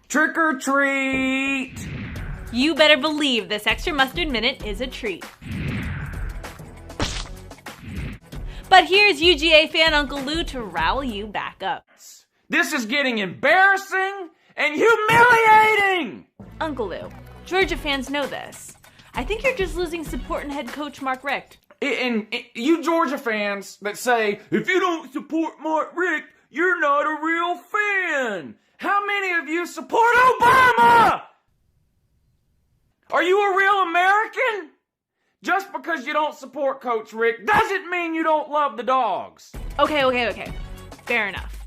Trick or treat! You better believe this extra mustard minute is a treat. But here's UGA fan Uncle Lou to rally you back up. This is getting embarrassing and humiliating! Uncle Lou, Georgia fans know this. I think you're just losing support in head coach Mark Richt. And you Georgia fans that say, if you don't support Mark Richt, you're not a real fan. How many of you support Obama? Are you a real American? Just because you don't support Coach Richt doesn't mean you don't love the dogs. Okay. Fair enough.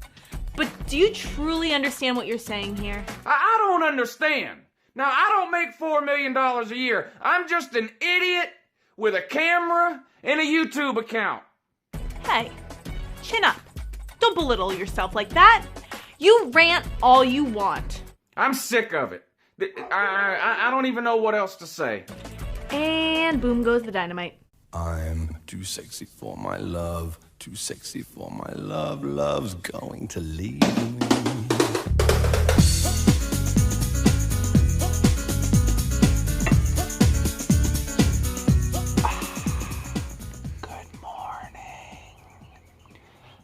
But do you truly understand what you're saying here? I don't understand. Now, I don't make $4 million a year. I'm just an idiot with a camera and a YouTube account. Hey, chin up. Don't belittle yourself like that. You rant all you want. I'm sick of it. I don't even know what else to say. And boom goes the dynamite. I'm too sexy for my love, too sexy for my love, love's going to leave me.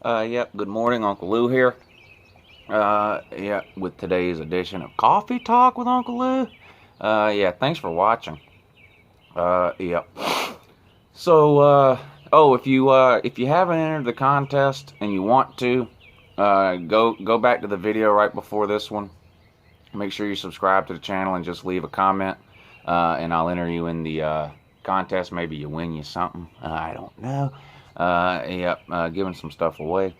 Yep, good morning, Uncle Lou here. With today's edition of Coffee Talk with Uncle Lou. Thanks for watching. So, if you haven't entered the contest and you want to, go back to the video right before this one. Make sure you subscribe to the channel and just leave a comment, and I'll enter you in the contest. Maybe you win you something. I don't know. Giving some stuff away.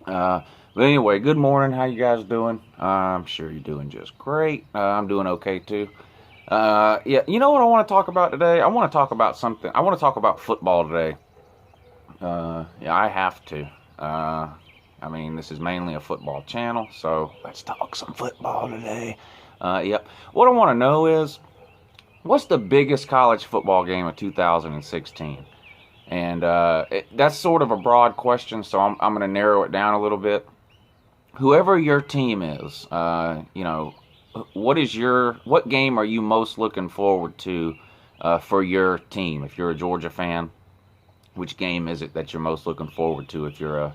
But anyway, good morning. How you guys doing? I'm sure you're doing just great. I'm doing okay too. You know what I want to talk about today? I want to talk about something. I want to talk about football today. I have to. I mean, this is mainly a football channel, so let's talk some football today. What I want to know is, what's the biggest college football game of 2016? And that's sort of a broad question, so I'm going to narrow it down a little bit. Whoever your team is, what game are you most looking forward to for your team? If you're a Georgia fan, which game is it that you're most looking forward to? If you're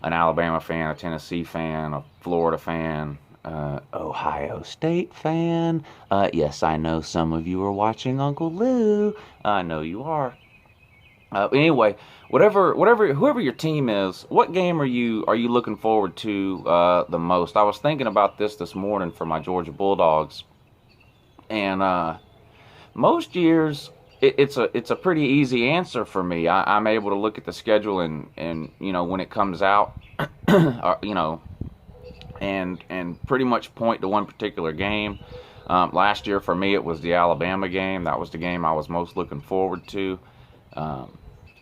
an Alabama fan, a Tennessee fan, a Florida fan, Ohio State fan. Yes, I know some of you are watching Uncle Lou. I know you are. Anyway, whoever your team is, what game are you looking forward to the most? I was thinking about this morning for my Georgia Bulldogs, and most years it's a pretty easy answer for me. I'm able to look at the schedule and when it comes out, and pretty much point to one particular game. Last year for me it was the Alabama game. That was the game I was most looking forward to.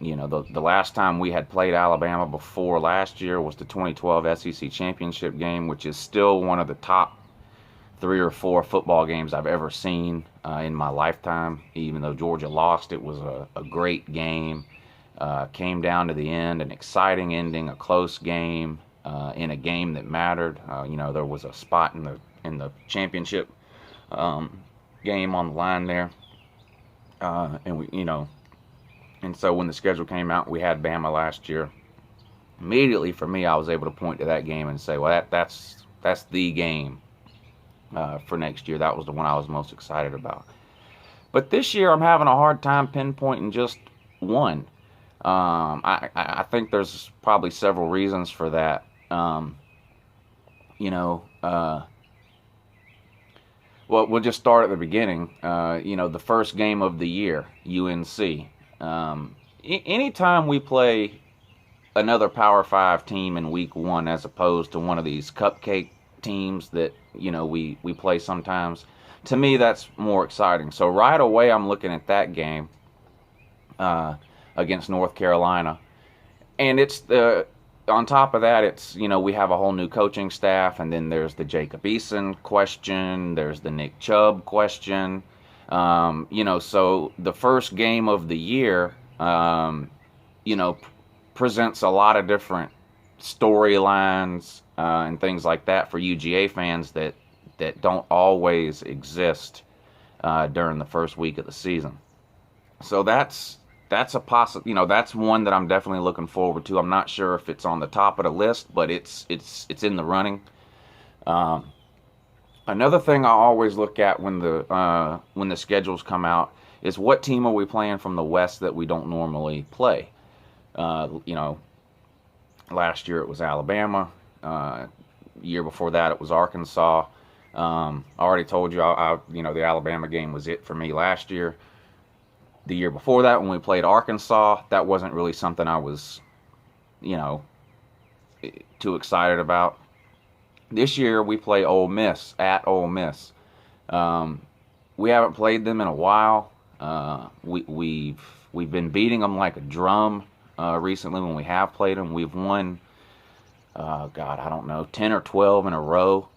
The last time we had played Alabama before last year was the 2012 SEC Championship game, which is still one of the top 3 or 4 football games I've ever seen in my lifetime. Even though Georgia lost, it was a great game. Came down to the end, an exciting ending, a close game, in a game that mattered. There was a spot in the championship game on the line there, and so when the schedule came out, we had Bama last year. Immediately for me, I was able to point to that game and say, well, that's the game for next year. That was the one I was most excited about. But this year, I'm having a hard time pinpointing just one. I think there's probably several reasons for that. Well, we'll just start at the beginning. The first game of the year, UNC. Anytime we play another Power 5 team in week 1 as opposed to one of these cupcake teams that, we play sometimes, to me that's more exciting. So right away I'm looking at that game against North Carolina. And on top of that, it's, we have a whole new coaching staff, and then there's the Jacob Eason question, there's the Nick Chubb question. So the first game of the year, presents a lot of different storylines and things like that for UGA fans that that don't always exist during the first week of the season. So that's that's one that I'm definitely looking forward to. I'm not sure if it's on the top of the list, but it's in the running. Another thing I always look at when the schedules come out is what team are we playing from the West that we don't normally play. Last year it was Alabama. Year before that it was Arkansas. I already told you, the Alabama game was it for me last year. The year before that, when we played Arkansas, that wasn't really something I was, too excited about. This year we play Ole Miss at Ole Miss. We haven't played them in a while. We've been beating them like a drum recently when we have played them. We've won, 10 or 12 in a row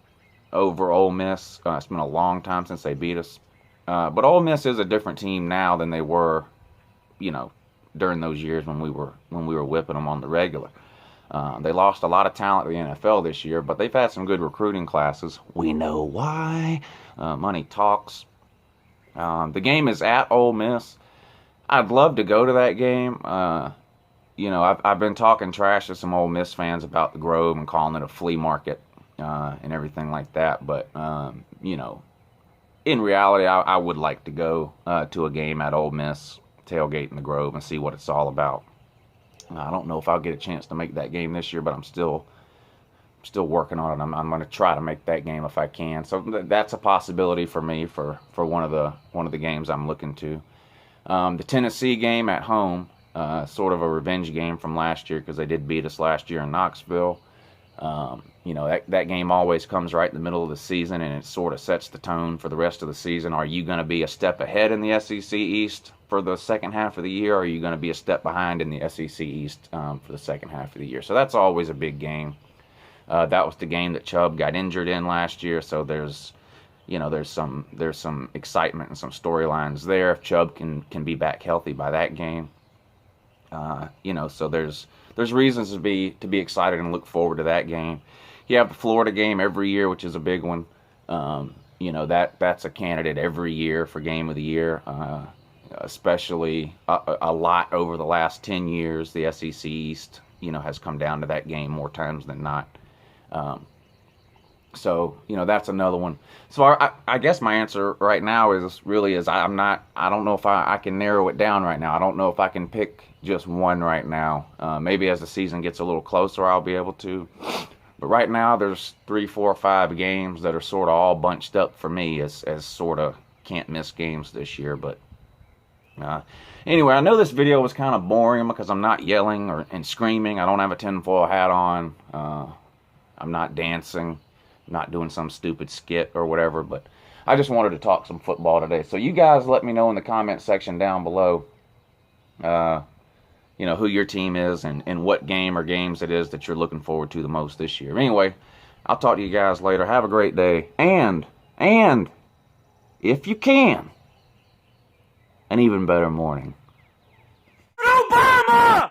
over Ole Miss. It's been a long time since they beat us. But Ole Miss is a different team now than they were, during those years when we were whipping them on the regular. They lost a lot of talent to the NFL this year, but they've had some good recruiting classes. We know why. Money talks. The game is at Ole Miss. I'd love to go to that game. I've been talking trash to some Ole Miss fans about the Grove and calling it a flea market and everything like that. But, in reality, I would like to go to a game at Ole Miss, tailgate in the Grove, and see what it's all about. I don't know if I'll get a chance to make that game this year, but I'm still working on it. I'm going to try to make that game if I can. So that's a possibility for me for one of the games I'm looking to. The Tennessee game at home, sort of a revenge game from last year because they did beat us last year in Knoxville. That game always comes right in the middle of the season, and it sort of sets the tone for the rest of the season. Are you going to be a step ahead in the SEC East for the second half of the year, or are you going to be a step behind in the SEC East for the second half of the year? So that's always a big game. That was the game that Chubb got injured in last year, so there's some excitement and some storylines there if Chubb can be back healthy by that game. So there's reasons to be excited and look forward to that game. You have the Florida game every year, which is a big one. That's a candidate every year for game of the year, especially a lot over the last 10 years. The SEC East, has come down to that game more times than not. So that's another one. So I guess my answer right now is I don't know if I can narrow it down right now. I don't know if I can pick just one right now. Maybe as the season gets a little closer, I'll be able to. But right now, there's 3, 4, 5 games that are sort of all bunched up for me as sort of can't miss games this year. But anyway, I know this video was kind of boring because I'm not yelling and screaming. I don't have a tinfoil hat on. I'm not dancing. I'm not doing some stupid skit or whatever. But I just wanted to talk some football today. So you guys let me know in the comment section down below who your team is and what game or games it is that you're looking forward to the most this year. Anyway, I'll talk to you guys later. Have a great day. And if you can, an even better morning.